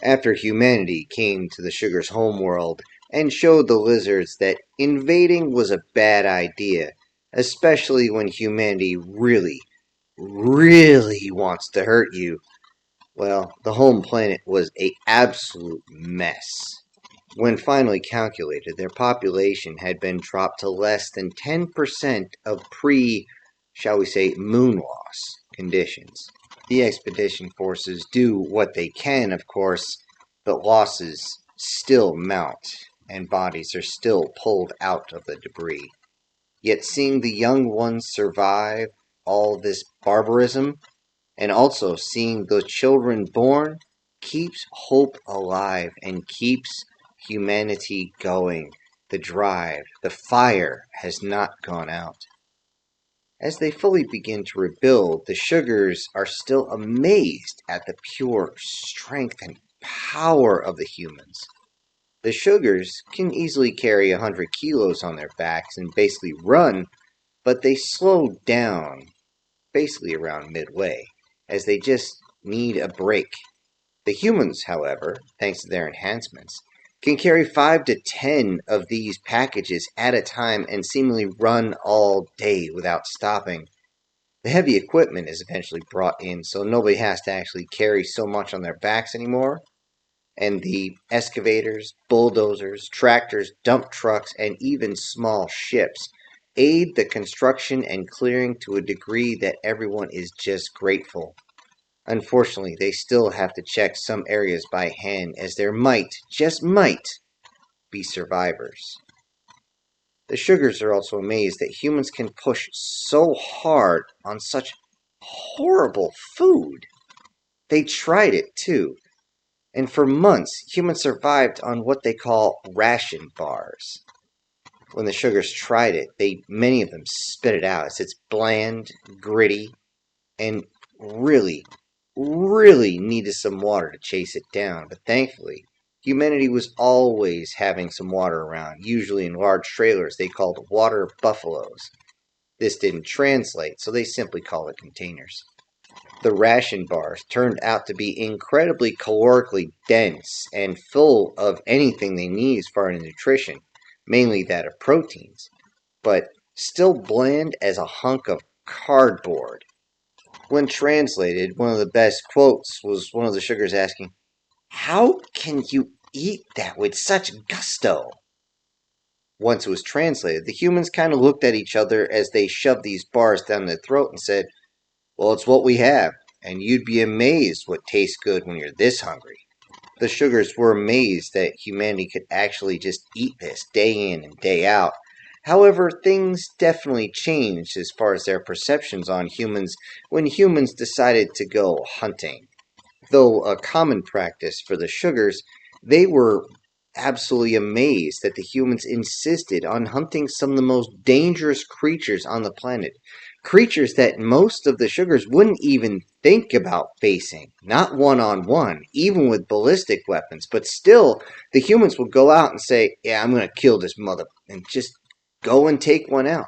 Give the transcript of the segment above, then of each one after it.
After humanity came to the Sugar's homeworld and showed the lizards that invading was a bad idea, especially when humanity really, really wants to hurt you, well, the home planet was an absolute mess. When finally calculated, their population had been dropped to less than 10% of shall we say, moon loss conditions. The expedition forces do what they can, of course, but losses still mount, and bodies are still pulled out of the debris. Yet seeing the young ones survive all this barbarism, and also seeing the children born, keeps hope alive and keeps humanity going. The drive, the fire has not gone out. As they fully begin to rebuild, the Sugars are still amazed at the pure strength and power of the humans. The Sugars can easily carry 100 kilos on their backs and basically run, but they slow down basically around midway, as they just need a break. The humans, however, thanks to their enhancements, can carry 5 to 10 of these packages at a time and seemingly run all day without stopping. The heavy equipment is eventually brought in, so nobody has to actually carry so much on their backs anymore. And the excavators, bulldozers, tractors, dump trucks, and even small ships aid the construction and clearing to a degree that everyone is just grateful. Unfortunately, they still have to check some areas by hand, as there might, just might, be survivors. The Sugars are also amazed that humans can push so hard on such horrible food. They tried it too, and for months humans survived on what they call ration bars. When the Sugars tried it, many of them spit it out, as it's bland, gritty, and really needed some water to chase it down. But thankfully, humanity was always having some water around, usually in large trailers they called water buffaloes. This didn't translate, so they simply call it containers. The ration bars turned out to be incredibly calorically dense and full of anything they need as far as nutrition, mainly that of proteins, but still bland as a hunk of cardboard. When translated, one of the best quotes was one of the Sugars asking, "How can you eat that with such gusto?" Once it was translated, the humans kind of looked at each other as they shoved these bars down their throat and said, "Well, it's what we have, and you'd be amazed what tastes good when you're this hungry." The Sugars were amazed that humanity could actually just eat this day in and day out. However, things definitely changed as far as their perceptions on humans when humans decided to go hunting. Though a common practice for the Sugars, they were absolutely amazed that the humans insisted on hunting some of the most dangerous creatures on the planet. Creatures that most of the Sugars wouldn't even think about facing, not one-on-one, even with ballistic weapons. But still, the humans would go out and say, "Yeah, I'm going to kill this mother," and just go and take one out.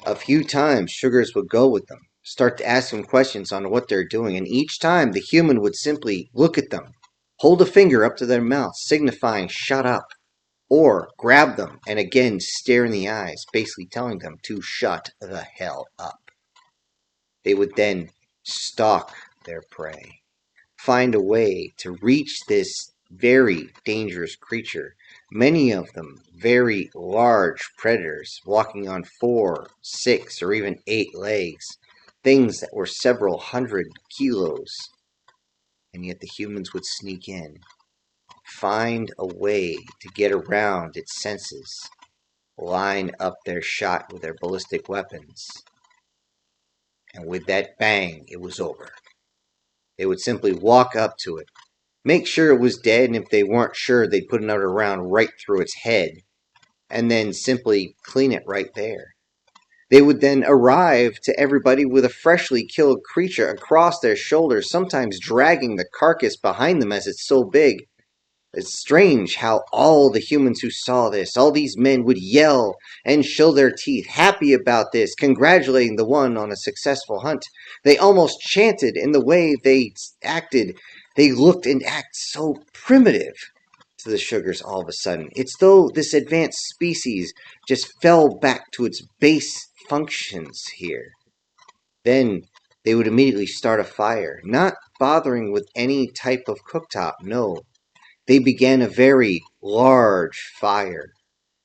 A few times, Sugars would go with them, start to ask them questions on what they're doing, and each time the human would simply look at them, hold a finger up to their mouth, signifying "shut up," or grab them and again stare in the eyes, basically telling them to shut the hell up. They would then stalk their prey, find a way to reach this very dangerous creature, many of them very large predators walking on 4, 6, or even 8 legs, things that were several hundred kilos. And yet the humans would sneak in, find a way to get around its senses, line up their shot with their ballistic weapons, and with that bang, it was over. They would simply walk up to it, make sure it was dead, and if they weren't sure, they'd put another round right through its head, and then simply clean it right there. They would then arrive to everybody with a freshly killed creature across their shoulders, sometimes dragging the carcass behind them as it's so big. It's strange how all the humans who saw this, all these men would yell and show their teeth, happy about this, congratulating the one on a successful hunt. They almost chanted in the way they acted, They looked and acted so primitive to the sugars all of a sudden. It's though this advanced species just fell back to its base functions here. Then they would immediately start a fire, not bothering with any type of cooktop, no. They began a very large fire,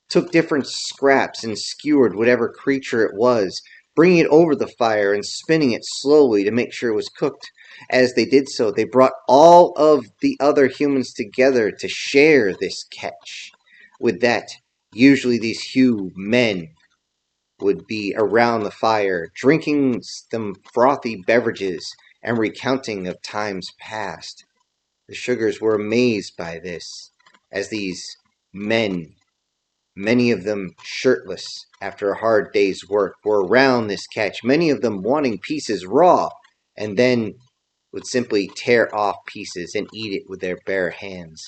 took different scraps and skewered whatever creature it was, bringing it over the fire and spinning it slowly to make sure it was cooked. As they did so, they brought all of the other humans together to share this catch. With that, usually these men would be around the fire, drinking some frothy beverages and recounting of times past. The sugars were amazed by this, as these men, many of them shirtless after a hard day's work, were around this catch, many of them wanting pieces raw, and then would simply tear off pieces and eat it with their bare hands.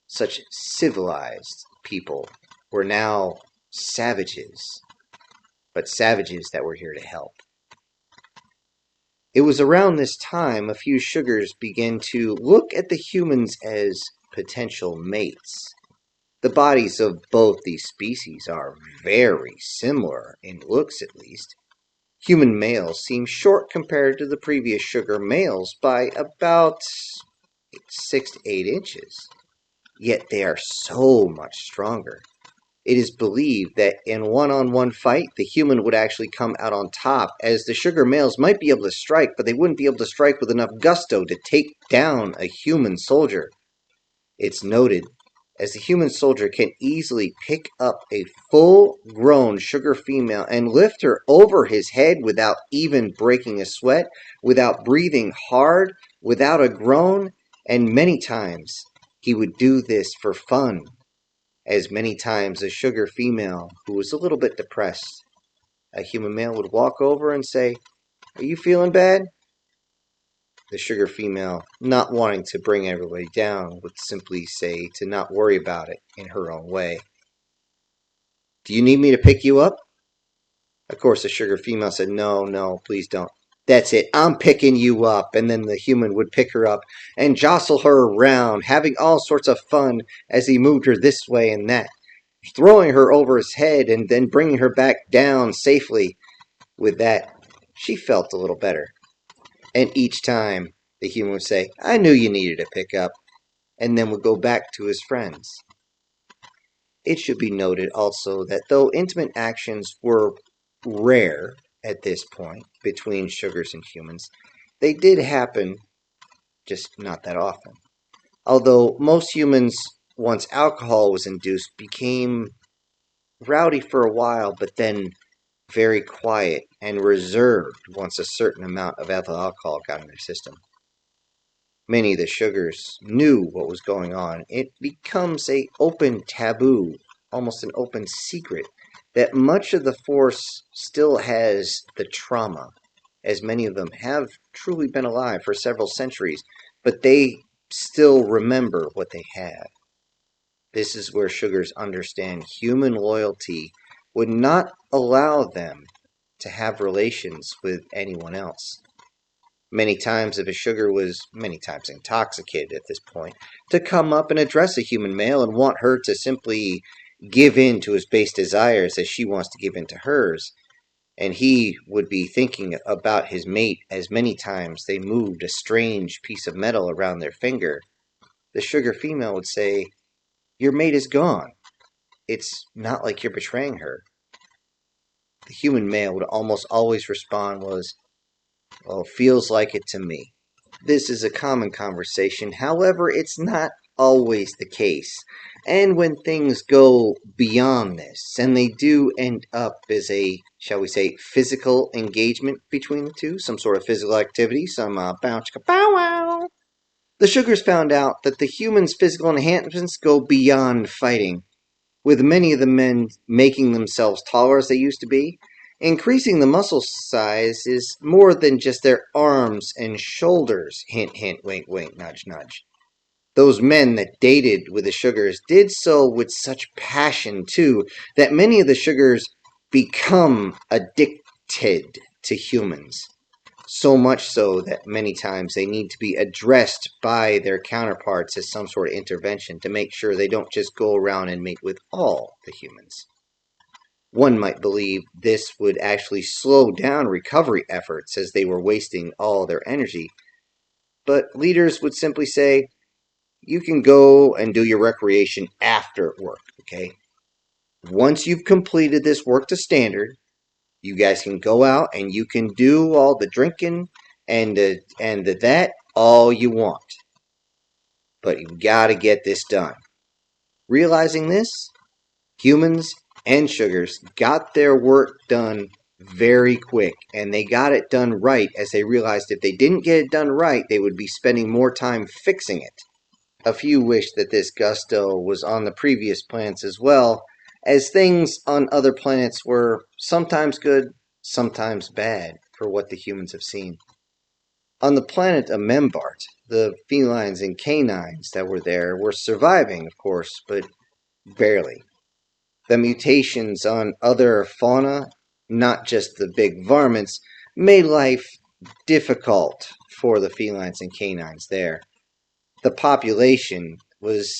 Such civilized people were now savages, but savages that were here to help. It was around this time a few sugars began to look at the humans as potential mates. The bodies of both these species are very similar, in looks at least. Human males seem short compared to the previous sugar males by about 6 to 8 inches. Yet they are so much stronger. It is believed that in one-on-one fight, the human would actually come out on top, as the sugar males might be able to strike, but they wouldn't be able to strike with enough gusto to take down a human soldier. It's noted, as the human soldier can easily pick up a full-grown sugar female and lift her over his head without even breaking a sweat, without breathing hard, without a groan, and many times he would do this for fun. As many times a sugar female who was a little bit depressed, a human male would walk over and say, "Are you feeling bad?" The sugar female, not wanting to bring everybody down, would simply say to not worry about it in her own way. "Do you need me to pick you up?" Of course, the sugar female said, No, please don't. "That's it, I'm picking you up." And then the human would pick her up and jostle her around, having all sorts of fun as he moved her this way and that, throwing her over his head and then bringing her back down safely. With that, she felt a little better. And each time, the human would say, "I knew you needed a pickup," and then would go back to his friends. It should be noted also that though intimate actions were rare at this point between sugars and humans, they did happen, just not that often. Although most humans, once alcohol was induced, became rowdy for a while, but then very quiet and reserved once a certain amount of ethyl alcohol got in their system. Many of the sugars knew what was going on. It becomes an open taboo, almost an open secret, that much of the force still has the trauma, as many of them have truly been alive for several centuries, but they still remember what they had. This is where sugars understand human loyalty would not allow them to have relations with anyone else. Many times, if a sugar was many times intoxicated at this point, to come up and address a human male and want her to simply give in to his base desires as she wants to give in to hers, and he would be thinking about his mate as many times they moved a strange piece of metal around their finger, the sugar female would say, "Your mate is gone. It's not like you're betraying her." The human male would almost always respond was, "Well, it feels like it to me." This is a common conversation, however, it's not always the case. And when things go beyond this, and they do end up as a, shall we say, physical engagement between the two, some sort of physical activity, some bounce pow wow, the sugars found out that the human's physical enhancements go beyond fighting, with many of the men making themselves taller as they used to be. Increasing the muscle size is more than just their arms and shoulders. Hint, hint, wink, wink, nudge, nudge. Those men that dated with the sugars did so with such passion, too, that many of the sugars become addicted to humans. So much so that many times they need to be addressed by their counterparts as some sort of intervention to make sure they don't just go around and mate with all the humans. One might believe this would actually slow down recovery efforts as they were wasting all their energy, but leaders would simply say, you can go and do your recreation after work, okay? Once you've completed this work to standard, you guys can go out and you can do all the drinking and that all you want. But you gotta get this done. Realizing this, humans and sugars got their work done very quick, and they got it done right as they realized if they didn't get it done right, they would be spending more time fixing it. A few wish that this gusto was on the previous planets as well, as things on other planets were sometimes good, sometimes bad, for what the humans have seen. On the planet of Menart, the felines and canines that were there were surviving, of course, but barely. The mutations on other fauna, not just the big varmints, made life difficult for the felines and canines there. The population was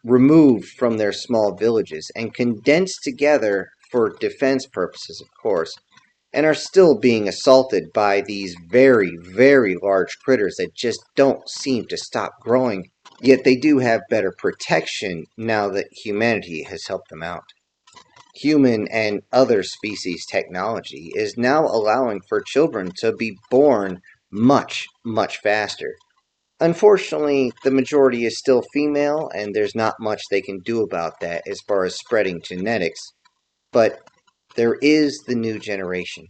removed from their small villages and condensed together for defense purposes, of course, and are still being assaulted by these very, very large critters that just don't seem to stop growing. Yet they do have better protection now that humanity has helped them out. Human and other species technology is now allowing for children to be born much, much faster. Unfortunately, the majority is still female, and there's not much they can do about that as far as spreading genetics. But there is the new generation.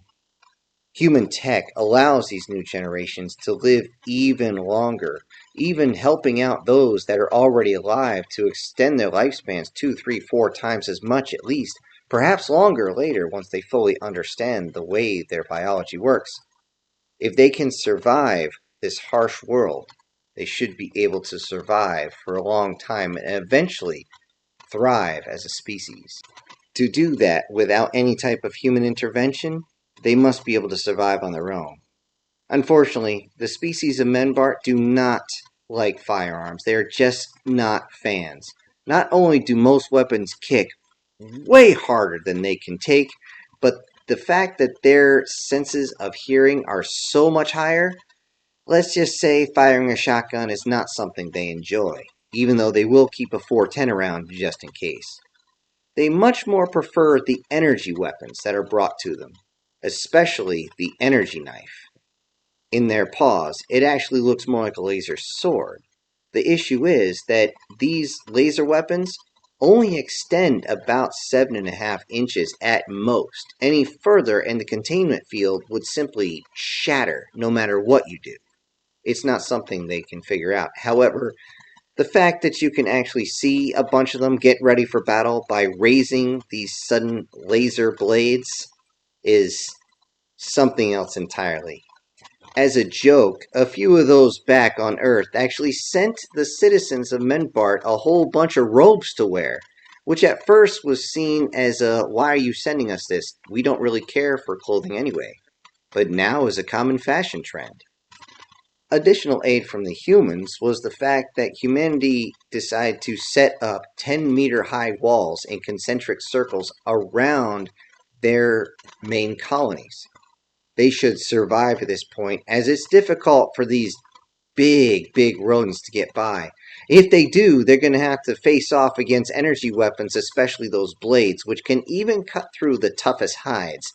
Human tech allows these new generations to live even longer, even helping out those that are already alive to extend their lifespans 2, 3, 4 times as much at least, perhaps longer later once they fully understand the way their biology works. If they can survive this harsh world, they should be able to survive for a long time and eventually thrive as a species. To do that without any type of human intervention, they must be able to survive on their own. Unfortunately, the species of Menart do not like firearms. They are just not fans. Not only do most weapons kick way harder than they can take, but the fact that their senses of hearing are so much higher, let's just say firing a shotgun is not something they enjoy, even though they will keep a 410 around just in case. They much more prefer the energy weapons that are brought to them, especially the energy knife. In their paws, it actually looks more like a laser sword. The issue is that these laser weapons only extend about 7.5 inches at most. Any further and the containment field would simply shatter no matter what you do. It's not something they can figure out. However, the fact that you can actually see a bunch of them get ready for battle by raising these sudden laser blades is something else entirely. As a joke, a few of those back on Earth actually sent the citizens of Menart a whole bunch of robes to wear, which at first was seen as a, why are you sending us this? We don't really care for clothing anyway, but now is a common fashion trend. Additional aid from the humans was the fact that humanity decided to set up 10-meter high walls in concentric circles around their main colonies. They should survive at this point, as it's difficult for these big, big rodents to get by. If they do, they're going to have to face off against energy weapons, especially those blades, which can even cut through the toughest hides.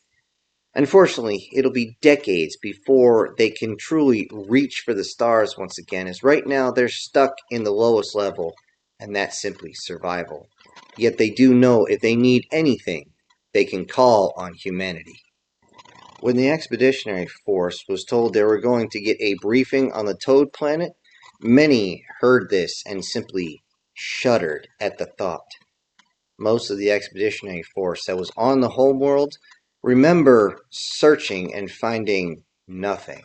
Unfortunately, it'll be decades before they can truly reach for the stars once again, as right now they're stuck in the lowest level, and that's simply survival. Yet they do know if they need anything, they can call on humanity. When the expeditionary force was told they were going to get a briefing on the Toad planet, many heard this and simply shuddered at the thought. Most of the expeditionary force that was on the homeworld remember searching and finding nothing.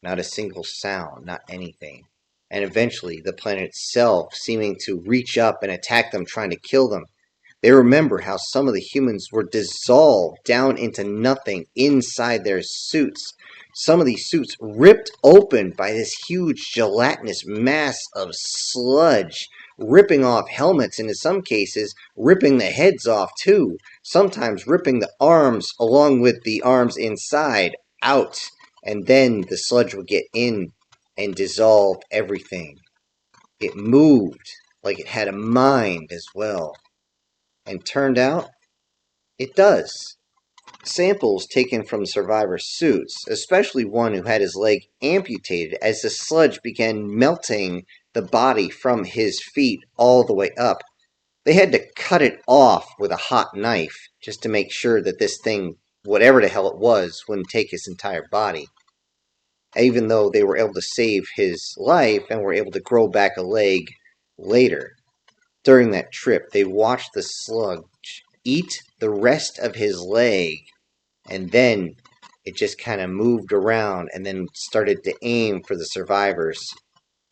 Not a single sound, not anything. And eventually the planet itself seeming to reach up and attack them, trying to kill them. They remember how some of the humans were dissolved down into nothing inside their suits, Some of these suits ripped open by this huge gelatinous mass of sludge, ripping off helmets, and in some cases, ripping the heads off too, sometimes ripping the arms along with the arms inside out, and then the sludge would get in and dissolve everything. It moved like it had a mind as well, and turned out it does. Samples taken from survivors' suits, especially one who had his leg amputated as the sludge began melting the body from his feet all the way up. They had to cut it off with a hot knife just to make sure that this thing, whatever the hell it was, wouldn't take his entire body. Even though they were able to save his life and were able to grow back a leg later. During that trip, they watched the sludge eat the rest of his leg, and then it just kind of moved around and then started to aim for the survivors.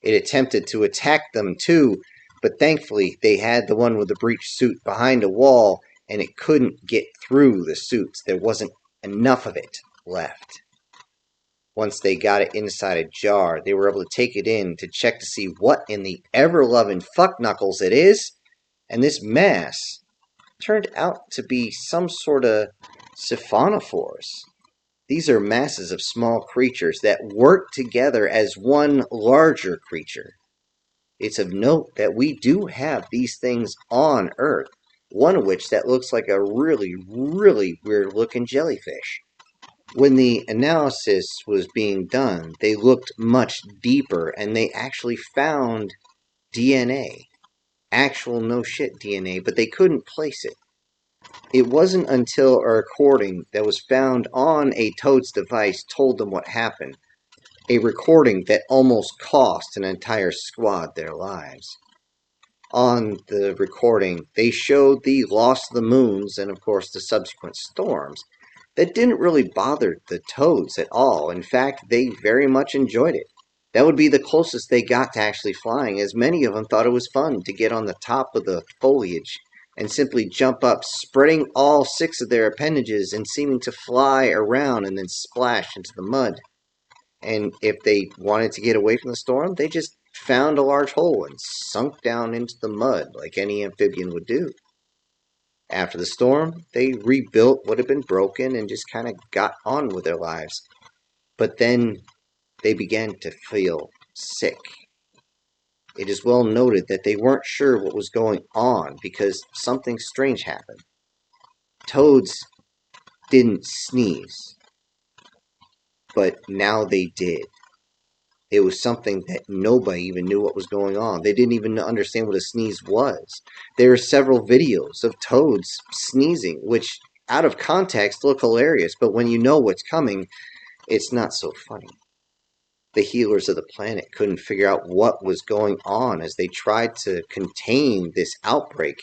It attempted to attack them too, but thankfully they had the one with the breached suit behind a wall, and it couldn't get through the suits. There wasn't enough of it left. Once they got it inside a jar, they were able to take it in to check to see what in the ever-loving fuck knuckles it is, and this mass turned out to be some sort of siphonophores. These are masses of small creatures that work together as one larger creature. It's of note that we do have these things on Earth, one of which that looks like a really, really weird-looking jellyfish. When the analysis was being done, they looked much deeper, and they actually found DNA. Actual no-shit DNA, but they couldn't place it. It wasn't until a recording that was found on a Toad's device told them what happened. A recording that almost cost an entire squad their lives. On the recording, they showed the loss of the moons and, of course, the subsequent storms. That didn't really bother the Toads at all. In fact, they very much enjoyed it. That would be the closest they got to actually flying, as many of them thought it was fun to get on the top of the foliage and simply jump up, spreading all 6 of their appendages and seeming to fly around and then splash into the mud. And if they wanted to get away from the storm, they just found a large hole and sunk down into the mud like any amphibian would do. After the storm, they rebuilt what had been broken and just kind of got on with their lives. But then they began to feel sick. It is well noted that they weren't sure what was going on because something strange happened. Toads didn't sneeze, but now they did. It was something that nobody even knew what was going on. They didn't even understand what a sneeze was. There are several videos of toads sneezing, which out of context look hilarious, but when you know what's coming, it's not so funny. The healers of the planet couldn't figure out what was going on as they tried to contain this outbreak,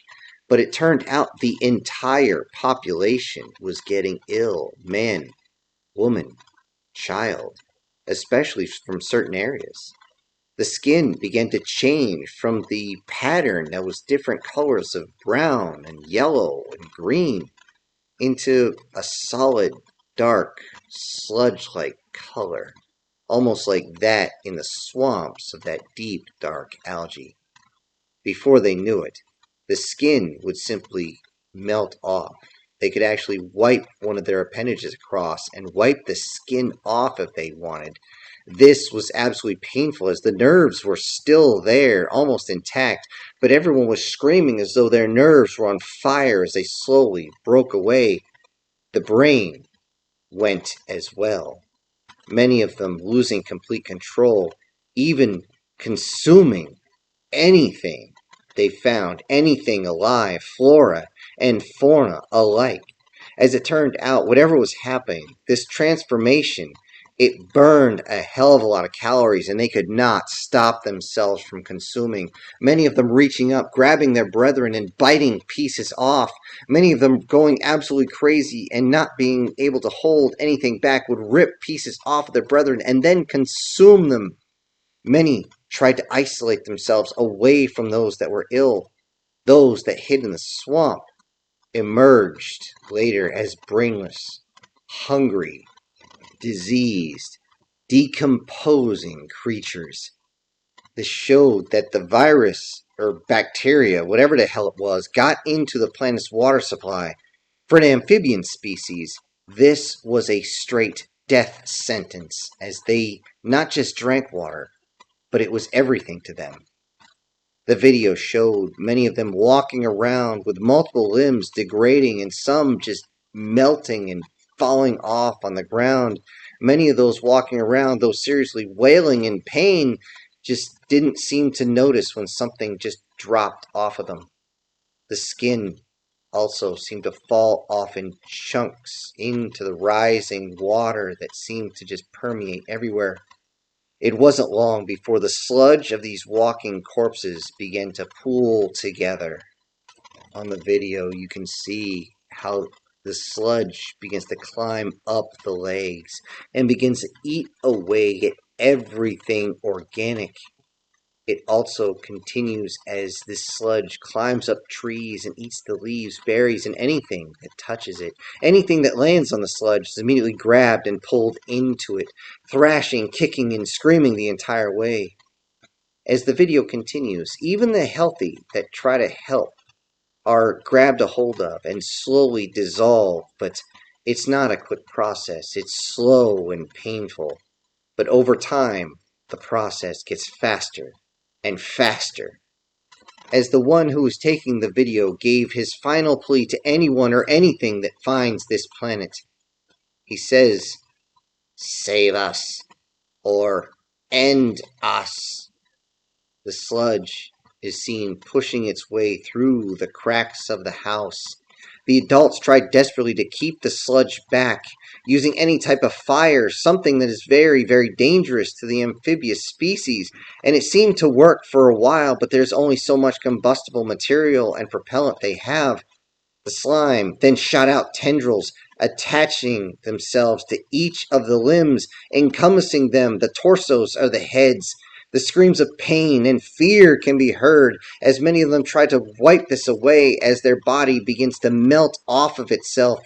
but it turned out the entire population was getting ill. Man, woman, child, especially from certain areas. The skin began to change from the pattern that was different colors of brown and yellow and green into a solid, dark, sludge-like color, almost like that in the swamps of that deep, dark algae. Before they knew it, the skin would simply melt off. They could actually wipe one of their appendages across and wipe the skin off if they wanted. This was absolutely painful as the nerves were still there, almost intact, but everyone was screaming as though their nerves were on fire as they slowly broke away. The brain went as well. Many of them losing complete control, even consuming anything they found, anything alive, flora and fauna alike. As it turned out, whatever was happening, this transformation, it burned a hell of a lot of calories, and they could not stop themselves from consuming. Many of them reaching up, grabbing their brethren and biting pieces off. Many of them going absolutely crazy and not being able to hold anything back, would rip pieces off of their brethren and then consume them. Many tried to isolate themselves away from those that were ill. Those that hid in the swamp emerged later as brainless, hungry, diseased, decomposing creatures. This showed that the virus or bacteria, whatever the hell it was, got into the planet's water supply. For an amphibian species, this was a straight death sentence, as they not just drank water, but it was everything to them. The video showed many of them walking around with multiple limbs degrading and some just melting and falling off on the ground. Many of those walking around, though seriously wailing in pain, just didn't seem to notice when something just dropped off of them. The skin also seemed to fall off in chunks into the rising water that seemed to just permeate everywhere. It wasn't long before the sludge of these walking corpses began to pool together. On the video, you can see how the sludge begins to climb up the legs and begins to eat away at everything organic. It also continues as this sludge climbs up trees and eats the leaves, berries, and anything that touches it. Anything that lands on the sludge is immediately grabbed and pulled into it, thrashing, kicking, and screaming the entire way. As the video continues, even the healthy that try to help are grabbed a hold of and slowly dissolve, but it's not a quick process. It's slow and painful. But over time, the process gets faster and faster. As the one who was taking the video gave his final plea to anyone or anything that finds this planet, he says, "Save us, or end us." The sludge is seen pushing its way through the cracks of the house. The adults tried desperately to keep the sludge back, using any type of fire, something that is very, very dangerous to the amphibious species, and it seemed to work for a while, but there's only so much combustible material and propellant they have. The slime then shot out tendrils, attaching themselves to each of the limbs, encompassing them, the torsos or the heads. The screams of pain and fear can be heard as many of them try to wipe this away as their body begins to melt off of itself.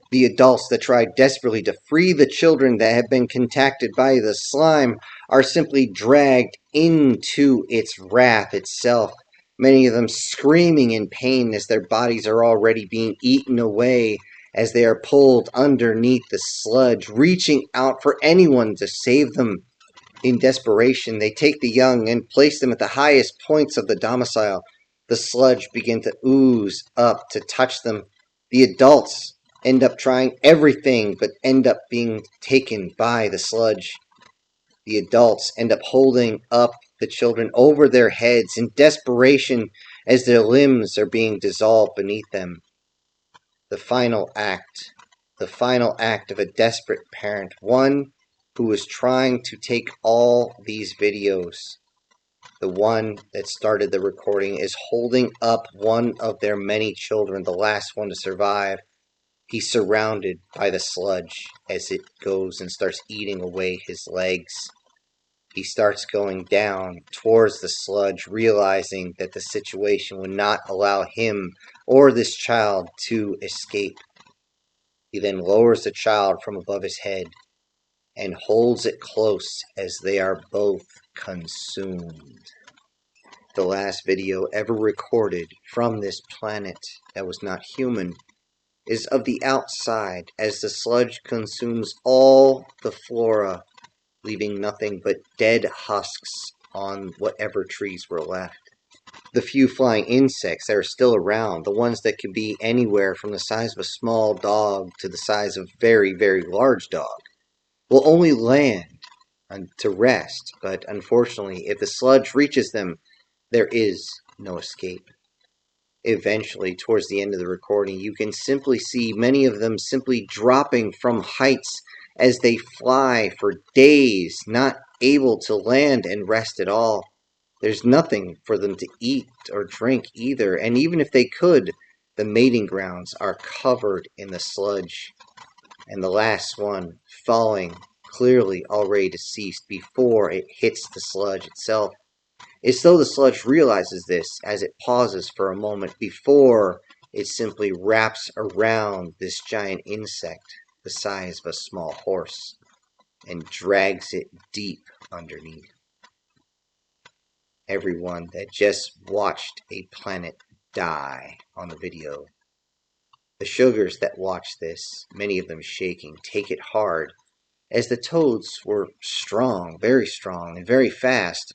The adults that try desperately to free the children that have been contacted by the slime are simply dragged into its wrath itself. Many of them screaming in pain as their bodies are already being eaten away as they are pulled underneath the sludge, reaching out for anyone to save them. In desperation, they take the young and place them at the highest points of the domicile. The sludge begins to ooze up to touch them. The adults end up trying everything but end up being taken by the sludge. The adults end up holding up the children over their heads in desperation as their limbs are being dissolved beneath them. The final act of a desperate parent, one who is trying to take all these videos. The one that started the recording is holding up one of their many children, the last one to survive. He's surrounded by the sludge as it goes and starts eating away his legs. He starts going down towards the sludge, realizing that the situation would not allow him or this child to escape. He then lowers the child from above his head and holds it close as they are both consumed. The last video ever recorded from this planet that was not human is of the outside as the sludge consumes all the flora, leaving nothing but dead husks on whatever trees were left. The few flying insects that are still around, the ones that can be anywhere from the size of a small dog to the size of a very, very large dog, will only land to rest, but unfortunately, if the sludge reaches them, there is no escape. Eventually, towards the end of the recording, you can simply see many of them simply dropping from heights as they fly for days, not able to land and rest at all. There's nothing for them to eat or drink either, and even if they could, the mating grounds are covered in the sludge. And the last one falling, clearly already deceased before it hits the sludge itself. It's though the sludge realizes this as it pauses for a moment before it simply wraps around this giant insect the size of a small horse. and drags it deep underneath. Everyone that just watched a planet die on the video. The sugars that watch this, many of them shaking, take it hard, as the toads were strong, and very fast.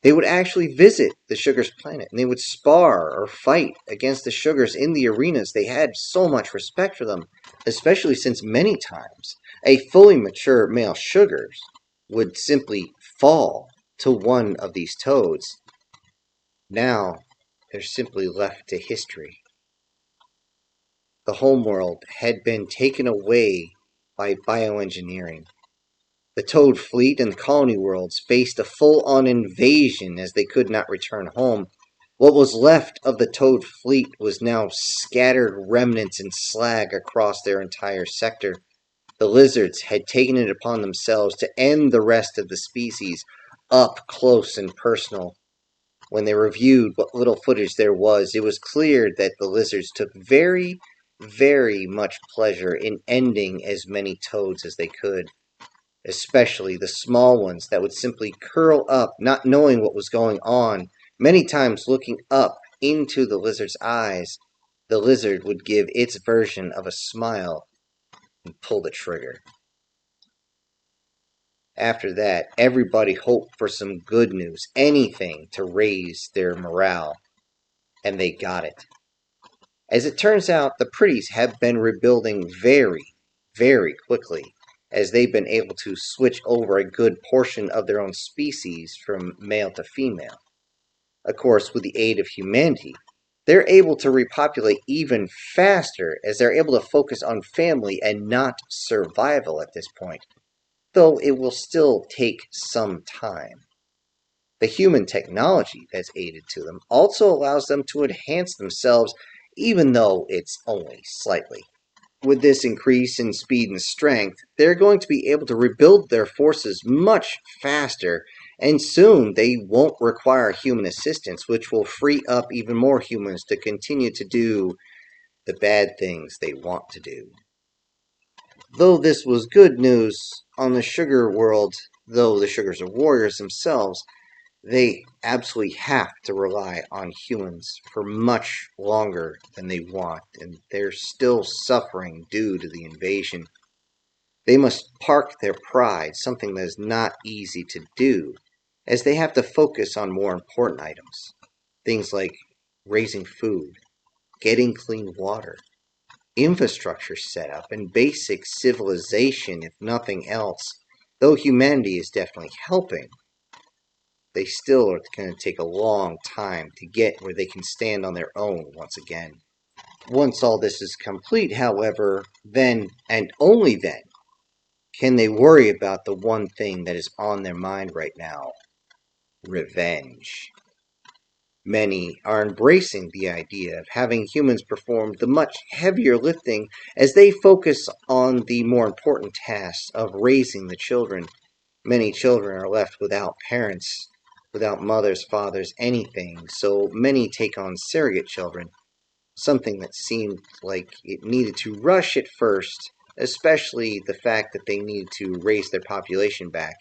They would actually visit the sugars' planet, and they would spar or fight against the sugars in the arenas. They had so much respect for them, especially since many times a fully mature male sugars would simply fall to one of these toads. Now, they're simply left to history. The homeworld had been taken away by bioengineering. The Toad fleet and the colony worlds faced a full-on invasion as they could not return home. What was left of the Toad fleet was now scattered remnants and slag across their entire sector. The lizards had taken it upon themselves to end the rest of the species up close and personal. When they reviewed what little footage there was, it was clear that the lizards took very, very much pleasure in ending as many toads as they could, especially the small ones that would simply curl up, not knowing what was going on, many times looking up into the lizard's eyes. The lizard would give its version of a smile and pull the trigger. After that, everybody hoped for some good news, anything to raise their morale, and they got it. As it turns out, the pretties have been rebuilding very, very quickly, as they've been able to switch over a good portion of their own species from male to female. Of course, with the aid of humanity, they're able to repopulate even faster, as they're able to focus on family and not survival at this point, though it will still take some time. The human technology that's aided to them also allows them to enhance themselves, even though it's only slightly. With this increase in speed and strength, they're going to be able to rebuild their forces much faster, and soon they won't require human assistance, which will free up even more humans to continue to do the bad things they want to do. Though this was good news on the sugar world, though the sugars are warriors themselves, they absolutely have to rely on humans for much longer than they want, and they're still suffering due to the invasion. They must park their pride, something that is not easy to do, as they have to focus on more important items. Things like raising food, getting clean water, infrastructure setup, and basic civilization, if nothing else. Though humanity is definitely helping, they still are going to take a long time to get where they can stand on their own once again. Once all this is complete, however, then, and only then, can they worry about the one thing that is on their mind right now: revenge. Many are embracing the idea of having humans perform the much heavier lifting as they focus on the more important tasks of raising the children. Many children are left without parents, without mothers, fathers, anything, so many take on surrogate children, something that seemed like it needed to rush at first, especially the fact that they needed to raise their population back.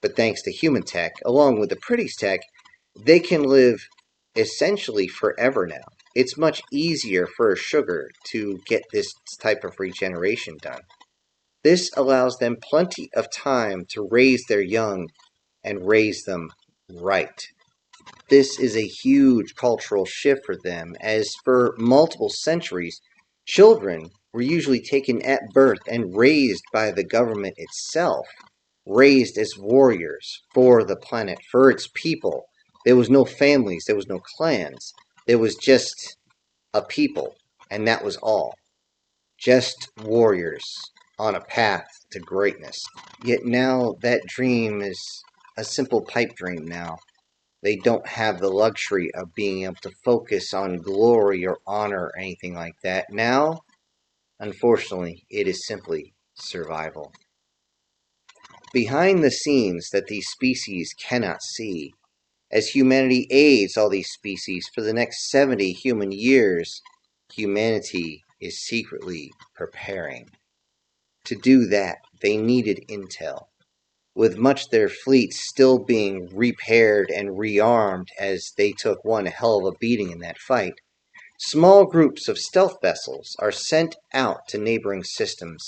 But thanks to human tech, along with the pretty's tech, they can live essentially forever now. It's much easier for a sugar to get this type of regeneration done. This allows them plenty of time to raise their young and raise them right. This is a huge cultural shift for them, as for multiple centuries, children were usually taken at birth and raised by the government itself, raised as warriors for the planet, for its people. There was no families, there was no clans, there was just a people, and that was all. Just warriors on a path to greatness. Yet now that dream is a simple pipe dream now. They don't have the luxury of being able to focus on glory or honor or anything like that. Now, unfortunately, it is simply survival. Behind the scenes that these species cannot see, as humanity aids all these species for the next 70 human years, humanity is secretly preparing. To do that, they needed intel. with much of their fleet still being repaired and rearmed as they took one hell of a beating in that fight. Small groups of stealth vessels are sent out to neighboring systems.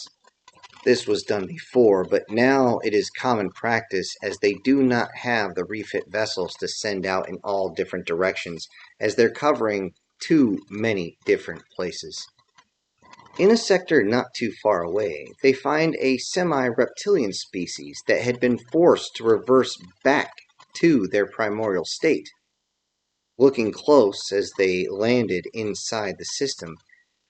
This was done before, but now it is common practice as they do not have the refit vessels to send out in all different directions, as they're covering too many different places. In a sector not too far away, they find a semi-reptilian species that had been forced to reverse back to their primordial state. Looking close as they landed inside the system,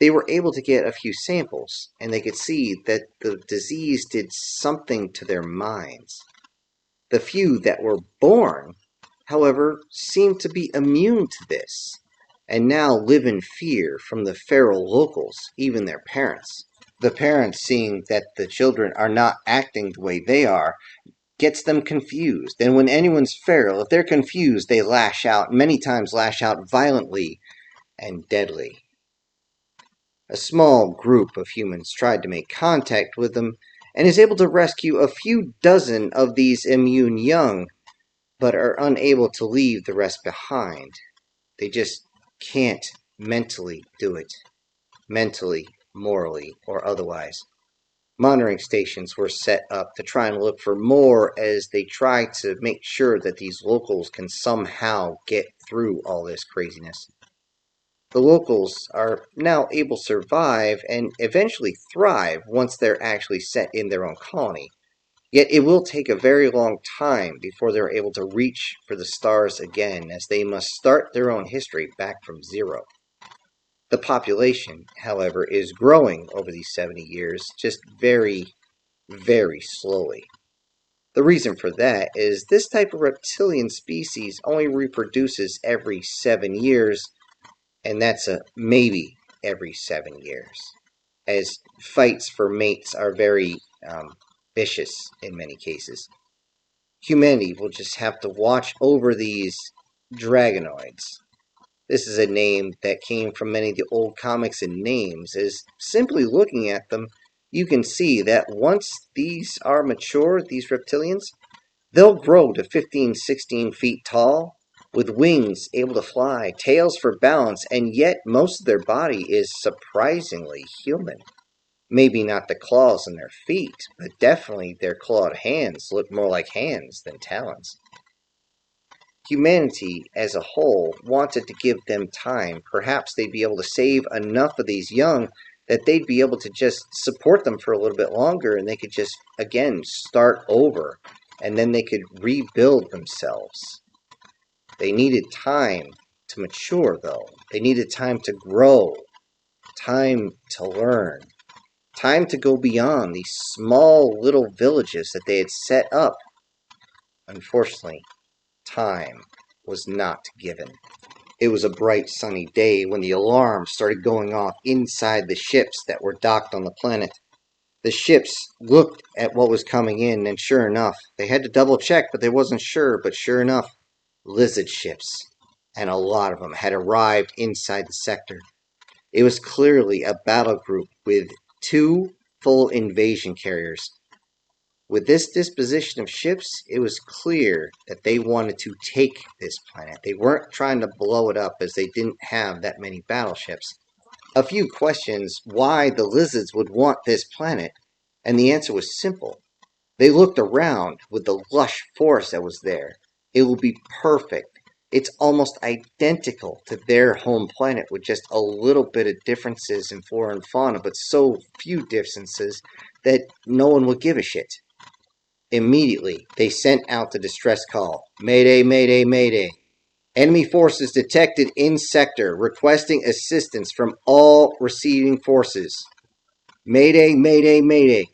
they were able to get a few samples, and they could see that the disease did something to their minds. The few that were born, however, seemed to be immune to this, and now live in fear from the feral locals, even their parents. The parents, seeing that the children are not acting the way they are, gets them confused. And when anyone's feral, if they're confused, they lash out, many times lash out violently and deadly. A small group of humans tried to make contact with them and is able to rescue a few dozen of these immune young, but are unable to leave the rest behind. They just can't mentally do it. Mentally, morally, or otherwise. Monitoring stations were set up to try and look for more as they try to make sure that these locals can somehow get through all this craziness. The locals are now able to survive and eventually thrive once they're actually set in their own colony. Yet it will take a very long time before they're able to reach for the stars again, as they must start their own history back from zero. The population, however, is growing over these 70 years, just very, very slowly. The reason for that is this type of reptilian species only reproduces every 7 years, and that's a maybe every 7 years, as fights for mates are very vicious in many cases. Humanity will just have to watch over these dragonoids. This is a name that came from many of the old comics and names, as simply looking at them, you can see that once these are mature, these reptilians, they'll grow to 15, 16 feet tall, with wings able to fly, tails for balance, and yet most of their body is surprisingly human. Maybe not the claws in their feet, but definitely their clawed hands look more like hands than talons. Humanity as a whole wanted to give them time. Perhaps they'd be able to save enough of these young that they'd be able to just support them for a little bit longer, and they could just, again, start over, and then they could rebuild themselves. They needed time to mature, though. They needed time to grow, time to learn, time to go beyond these small little villages that they had set up. Unfortunately, time was not given. It was a bright sunny day when the alarm started going off inside the ships that were docked on the planet. The ships looked at what was coming in, and sure enough, they had to double check, but they wasn't sure, but sure enough, lizard ships, and a lot of them had arrived inside the sector. It was clearly a battle group with 2 full invasion carriers. With this disposition of ships, it was clear that they wanted to take this planet. They weren't trying to blow it up, as they didn't have that many battleships. A few questions why the lizards would want this planet, and the answer was simple. They looked around with the lush forest that was there. It will be perfect. It's almost identical to their home planet, with just a little bit of differences in flora and fauna, but so few differences that no one would give a shit. Immediately, they sent out the distress call. Mayday, mayday, mayday. Enemy forces detected in sector, requesting assistance from all receiving forces. Mayday, mayday, mayday.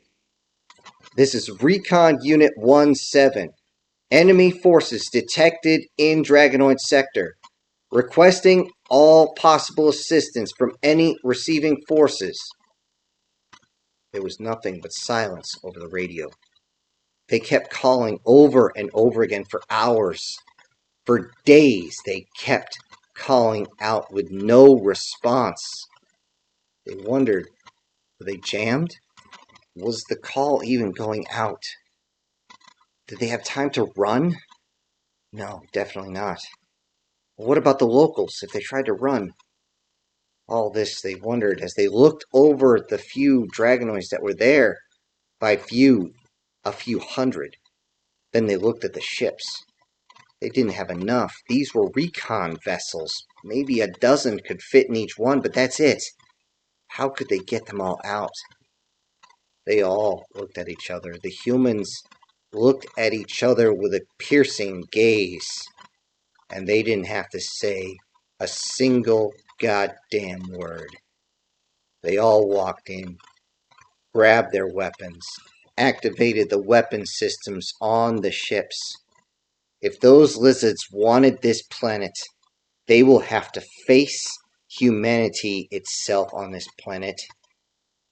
This is Recon Unit 1-7. Enemy forces detected in Dragonoid sector, requesting all possible assistance from any receiving forces. There was nothing but silence over the radio. They kept calling over and over again for hours. For days, they kept calling out with no response. They wondered, were they jammed? Was the call even going out? Did they have time to run? No, definitely not. Well, what about the locals, if they tried to run? All this they wondered as they looked over the few dragonoids that were there. By few, a few hundred. Then they looked at the ships. They didn't have enough. These were recon vessels. Maybe a dozen could fit in each one, but that's it. How could they get them all out? They all looked at each other. The humans looked at each other with a piercing gaze. And they didn't have to say a single goddamn word. They all walked in, grabbed their weapons, activated the weapon systems on the ships. If those lizards wanted this planet, they will have to face humanity itself on this planet.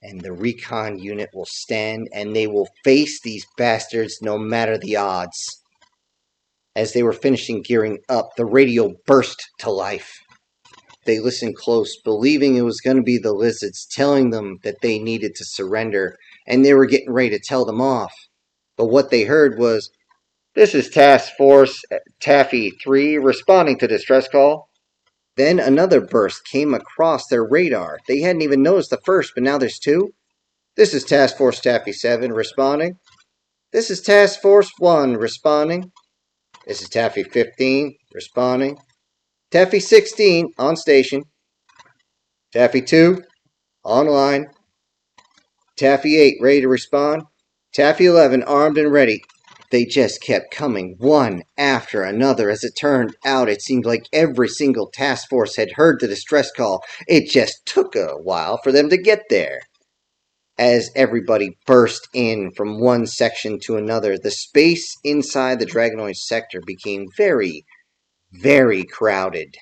And the recon unit will stand and they will face these bastards no matter the odds. As they were finishing gearing up, the radio burst to life. They listened close, believing it was going to be the lizards telling them that they needed to surrender, and they were getting ready to tell them off. But what they heard was, "This is Task Force Taffy 3 responding to distress call." Then another burst came across their radar. They hadn't even noticed the first, but now there's two. "This is Task Force Taffy 7 responding." "This is Task Force 1 responding." "This is Taffy 15 responding." "Taffy 16 on station." "Taffy 2 online." "Taffy 8 ready to respond." "Taffy 11 armed and ready." They just kept coming, one after another. As it turned out, it seemed like every single task force had heard the distress call. It just took a while for them to get there. As everybody burst in from one section to another, the space inside the Dragonoid sector became very, very crowded.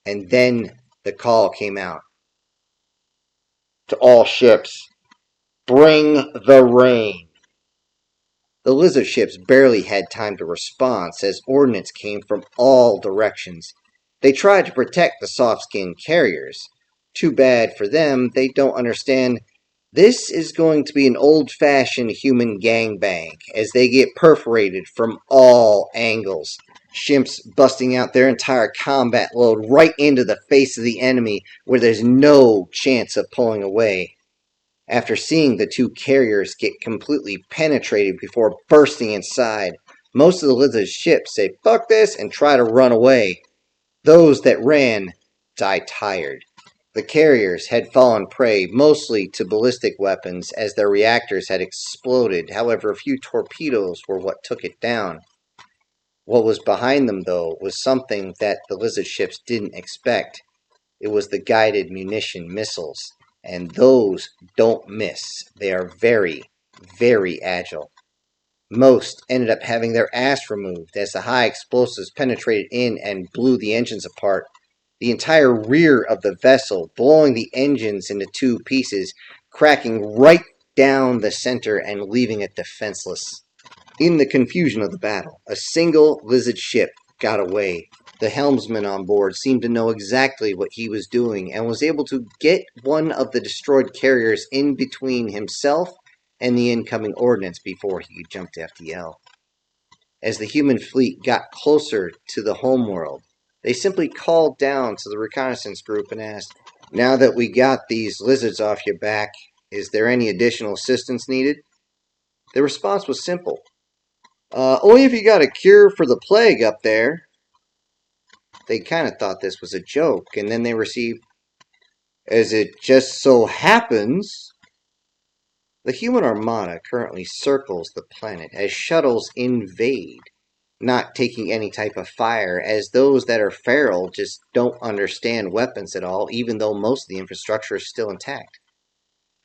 And then the call came out. "To all ships, bring the rain." The lizard ships barely had time to respond as ordnance came from all directions. They tried to protect the soft-skinned carriers. Too bad for them, they don't understand. This is going to be an old-fashioned human gangbang as they get perforated from all angles. Ships busting out their entire combat load right into the face of the enemy where there's no chance of pulling away. After seeing the two carriers get completely penetrated before bursting inside, most of the lizard ships say "fuck this" and try to run away. Those that ran died tired. The carriers had fallen prey mostly to ballistic weapons as their reactors had exploded. However, a few torpedoes were what took it down. What was behind them, though, was something that the lizard ships didn't expect. It was the guided munition missiles. And those don't miss. They are very, very agile. Most ended up having their ass removed as the high explosives penetrated in and blew the engines apart. The entire rear of the vessel, blowing the engines into two pieces, cracking right down the center and leaving it defenseless. In the confusion of the battle, a single lizard ship got away. The helmsman on board seemed to know exactly what he was doing and was able to get one of the destroyed carriers in between himself and the incoming ordnance before he could jump to FTL. As the human fleet got closer to the homeworld, they simply called down to the reconnaissance group and asked, "Now that we got these lizards off your back, is there any additional assistance needed?" The response was simple. Only if you got a cure for the plague up there." They kind of thought this was a joke, and then they received, "As it just so happens." The human armada currently circles the planet as shuttles invade, not taking any type of fire, as those that are feral just don't understand weapons at all, even though most of the infrastructure is still intact.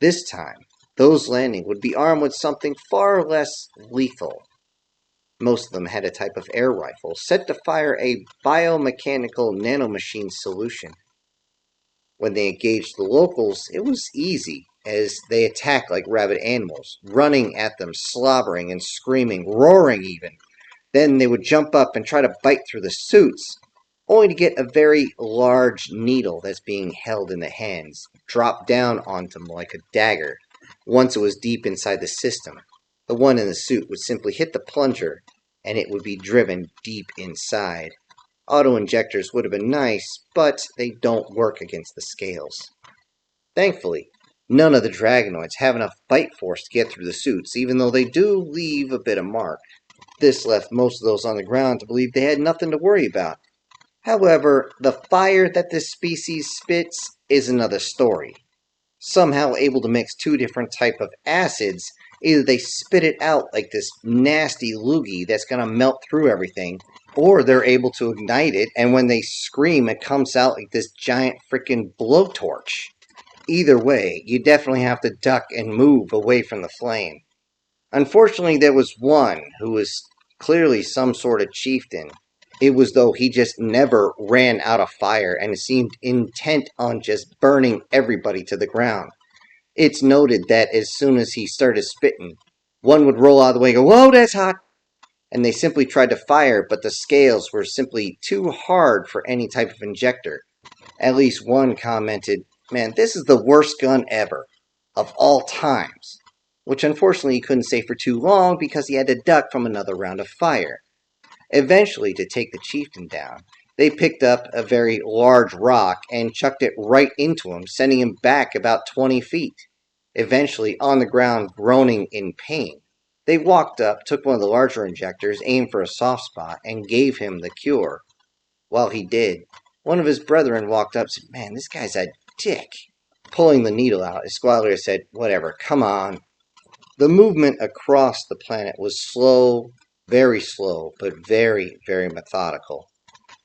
This time, those landing would be armed with something far less lethal. Most of them had a type of air rifle set to fire a biomechanical nanomachine solution. When they engaged the locals, it was easy, as they attacked like rabid animals, running at them, slobbering and screaming, roaring even. Then they would jump up and try to bite through the suits, only to get a very large needle that's being held in the hands drop down onto them like a dagger once it was deep inside the system. The one in the suit would simply hit the plunger, and it would be driven deep inside. Auto-injectors would have been nice, but they don't work against the scales. Thankfully, none of the dragonoids have enough bite force to get through the suits, even though they do leave a bit of mark. This left most of those on the ground to believe they had nothing to worry about. However, the fire that this species spits is another story. Somehow able to mix two different type of acids, either they spit it out like this nasty loogie that's going to melt through everything, or they're able to ignite it, and when they scream, it comes out like this giant freaking blowtorch. Either way, you definitely have to duck and move away from the flame. Unfortunately, there was one who was clearly some sort of chieftain. It was though he just never ran out of fire and seemed intent on just burning everybody to the ground. It's noted that as soon as he started spitting, one would roll out of the way and go, "Whoa, that's hot!" And they simply tried to fire, but the scales were simply too hard for any type of injector. At least one commented, "Man, this is the worst gun ever, of all times." Which unfortunately he couldn't say for too long because he had to duck from another round of fire. Eventually, to take the chieftain down, they picked up a very large rock and chucked it right into him, sending him back about 20 feet. Eventually, on the ground, groaning in pain, they walked up, took one of the larger injectors, aimed for a soft spot, and gave him the cure. While he did, one of his brethren walked up and said, "Man, this guy's a dick." Pulling the needle out, his squadron said, "Whatever, come on." The movement across the planet was slow, but very, very methodical.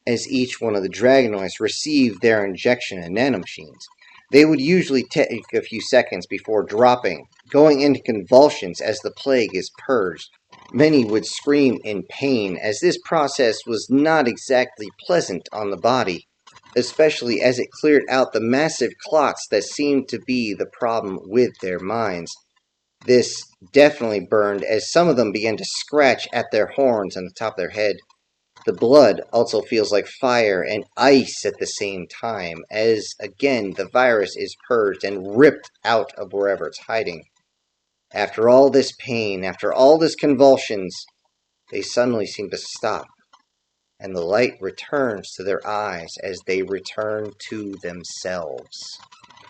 As each one of the dragonoids received their injection in nanomachines, they would usually take a few seconds before dropping, going into convulsions as the plague is purged. Many would scream in pain, as this process was not exactly pleasant on the body, especially as it cleared out the massive clots that seemed to be the problem with their minds. This definitely burned, as some of them began to scratch at their horns on the top of their head. The blood also feels like fire and ice at the same time, as again the virus is purged and ripped out of wherever it's hiding. After all this pain, after all this convulsions, they suddenly seem to stop, and the light returns to their eyes as they return to themselves.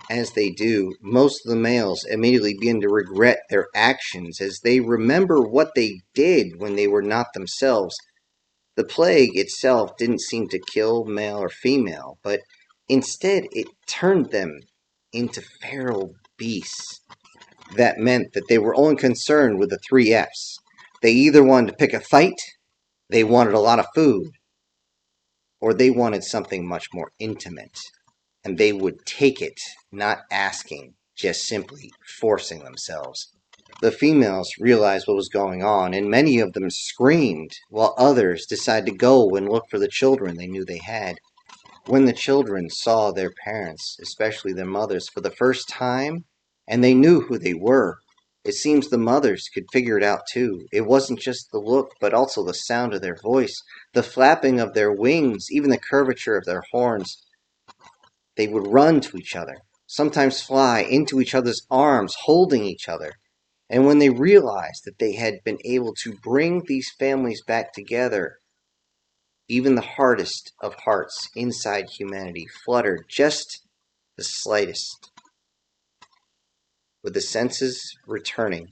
As they do, most of the males immediately begin to regret their actions as they remember what they did when they were not themselves. The plague itself didn't seem to kill male or female, but instead it turned them into feral beasts. That meant that they were only concerned with the 3 F's. They either wanted to pick a fight, they wanted a lot of food, or they wanted something much more intimate. And they would take it, not asking, just simply forcing themselves. The females realized what was going on, and many of them screamed, while others decided to go and look for the children they knew they had. When the children saw their parents, especially their mothers, for the first time, and they knew who they were, it seems the mothers could figure it out too. It wasn't just the look, but also the sound of their voice, the flapping of their wings, even the curvature of their horns. They would run to each other, sometimes fly into each other's arms, holding each other. And when they realized that they had been able to bring these families back together, even the hardest of hearts inside humanity fluttered just the slightest. With the senses returning,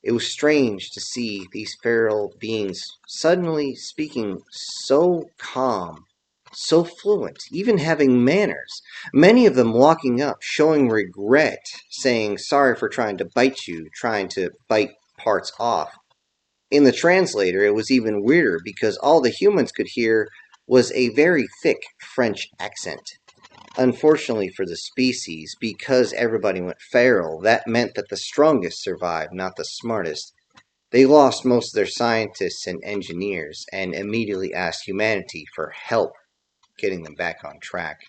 it was strange to see these feral beings suddenly speaking so calm, so fluent, even having manners. Many of them walking up, showing regret, saying sorry for trying to bite you, trying to bite parts off. In the translator, it was even weirder because all the humans could hear was a very thick French accent. Unfortunately for the species, because everybody went feral, that meant that the strongest survived, not the smartest. They lost most of their scientists and engineers and immediately asked humanity for help getting them back on track.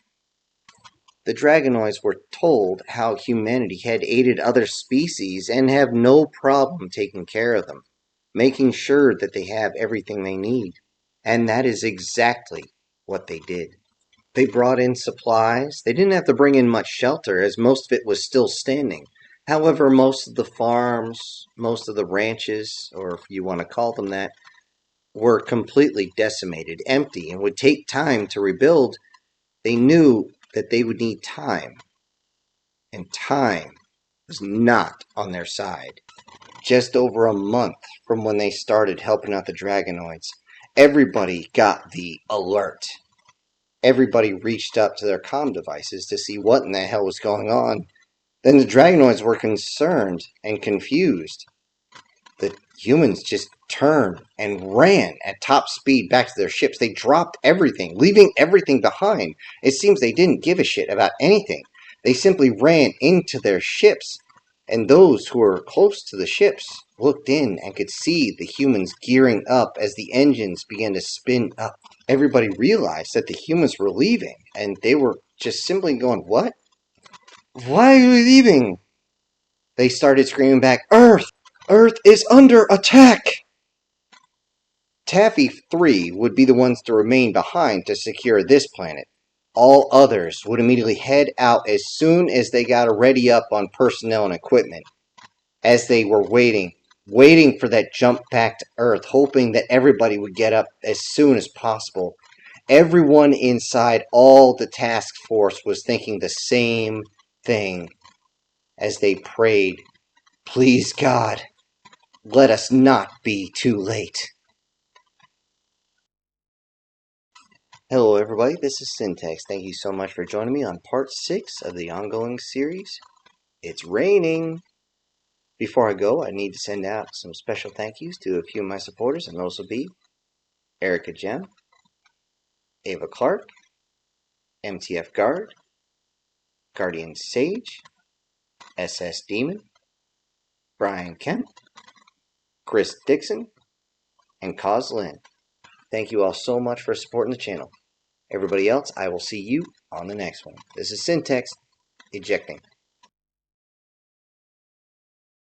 The dragonoids were told how humanity had aided other species and have no problem taking care of them, making sure that they have everything they need. And that is exactly what they did. They brought in supplies. They didn't have to bring in much shelter, as most of it was still standing. However, most of the farms, most of the ranches, or if you want to call them that, were completely decimated, empty, and would take time to rebuild. They knew that they would need time, and time was not on their side. Just over a month from when they started helping out the dragonoids, everybody got the alert. Everybody reached up to their comm devices to see what in the hell was going on. Then the dragonoids were concerned and confused. The humans just turned and ran at top speed back to their ships. They dropped everything, leaving everything behind. It seems they didn't give a shit about anything. They simply ran into their ships, and those who were close to the ships looked in and could see the humans gearing up as the engines began to spin up. Everybody realized that the humans were leaving, and they were just simply going, "What? Why are we leaving?" They started screaming back, "Earth! Earth is under attack!" Taffy 3 would be the ones to remain behind to secure this planet. All others would immediately head out as soon as they got a ready up on personnel and equipment. As they were waiting for that jump back to Earth, hoping that everybody would get up as soon as possible. Everyone inside all the task force was thinking the same thing as they prayed, "Please God, let us not be too late." Hello everybody, this is Syntax. Thank you so much for joining me on part 6 of the ongoing series. It's raining! Before I go, I need to send out some special thank yous to a few of my supporters, and those will be Erica Gem, Ava Clark, MTF Guard, Guardian Sage, SS Demon, Brian Kemp, Chris Dixon, and Cause Lynn. Thank you all so much for supporting the channel. Everybody else, I will see you on the next one. This is Syntax, ejecting.